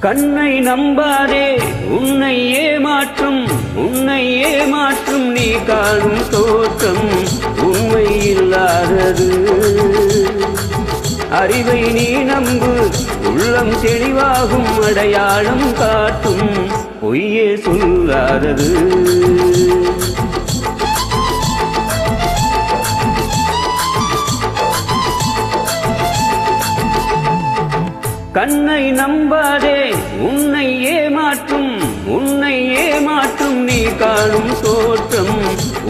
கண்ணை நம்பாதே உன்னை ஏமாற்றும் நீ காணும் தோற்றம் உண்மை இல்லாதது. அறிவை நீ நம்பு, உள்ளம் தெளிவாகும், அடையாளம் காட்டும், பொய்யே சொல்லாதது. கண்ணை நம்பாதே உன்னை ஏமாற்றும் நீ காணும் தோற்றம்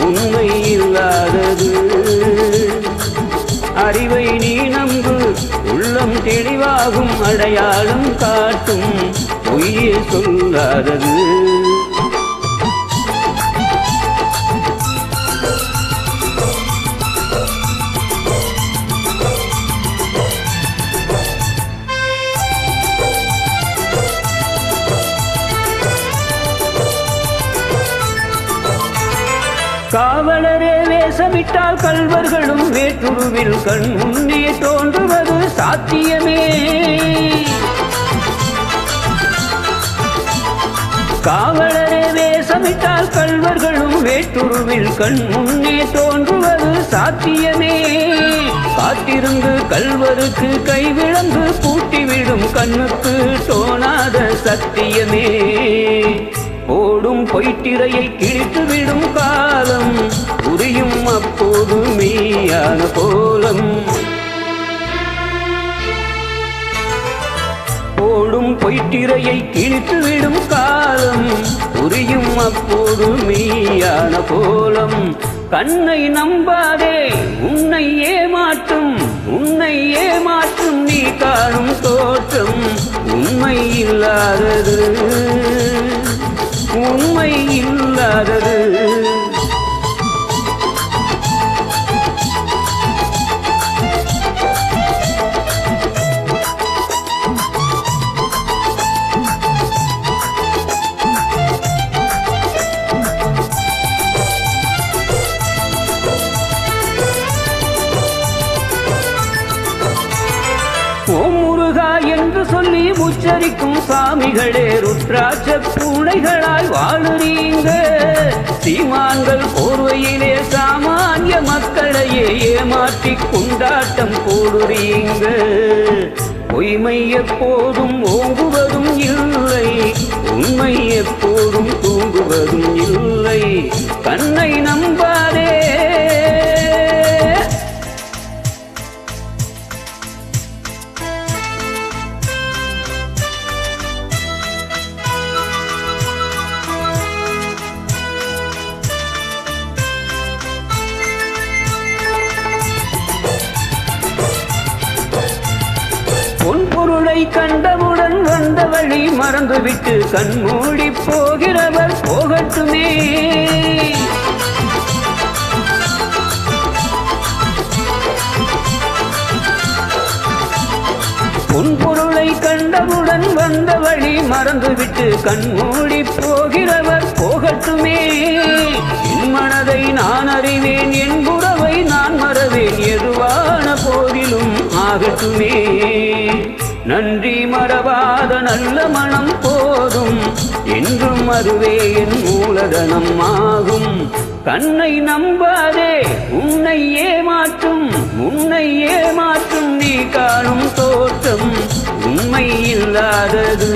உண்மை இல்லாதது. அறிவை நீ நம்பு, உள்ளம் தெளிவாகும், அடையாளம் காட்டும், பொய்யே சொல்லாதது. காவலரே வேஷமிட்டால் கள்வர்களும் வேற்றுருவில் கண் முன்னே தோன்றுவது சாத்தியமே. காவலரே வேஷமிட்டால் கள்வர்களும் வேற்றுருவில் கண் முன்னே தோன்றுவது சாத்தியமே. காத்திருந்து கள்வருக்கு கைவிளங்கு பூட்டிவிடும் கண்ணுக்கு தோணாத சத்தியமே. ஓடும் பொய்த்திரையை கிழித்துவிடும் காலம் புரியும் அப்போது மெய்யான கோலம். ஓடும் பொய்த்திரையை கிழித்துவிடும் காலம் புரியும் அப்போது மெய்யான கோலம். கண்ணை நம்பாதே உன்னை ஏமாற்றும் நீ காணும் தோற்றம் உண்மை இல்லாதது. உண்மை இல்லாதது. ஓம் முருகா என்று சொல்லி உச்சரிக்கும் சாமிகளே ருத்ராட்ச பூனைகளாய் வாழுறீங்க. சீமான்கள் போர்வையிலே சாமானிய மக்களையே ஏமாற்றி கொண்டாட்டம் போடுறீங்க. பொய்மை எப்போதும் ஓங்குவதும் இல்லை, உண்மை எப்போதும் தூங்குவதும் இல்லை. கண்ணை நம்பாதே பொன்பொருளை கண்டவுடன் வந்த வழி மறந்துவிட்டு கண்மூடி போகிறவர் போகட்டுமே. பொன்பொருளை கண்டவுடன் வந்த வழி மறந்துவிட்டு கண்மூடி போகிறவர் போகட்டுமே. என் மனதை நான் அறிவேன், என் உறவை நான் மறவேன், எதுவான போதிலும் ஆகட்டுமே. நன்றி மறவாத நல்ல மனம் போதும், என்றும் அதுவே என் மூலதனம் ஆகும். கண்ணை நம்பாதே உன்னை ஏமாற்றும் நீ காணும் தோற்றம் உண்மை இல்லாதது.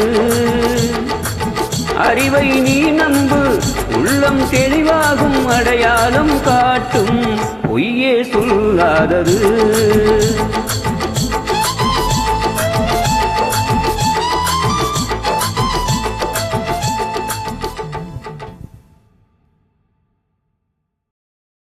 அறிவை நீ நம்பு, உள்ளம் தெளிவாகும், அடையாளம் காட்டும், பொய்யே சொல்லாதது.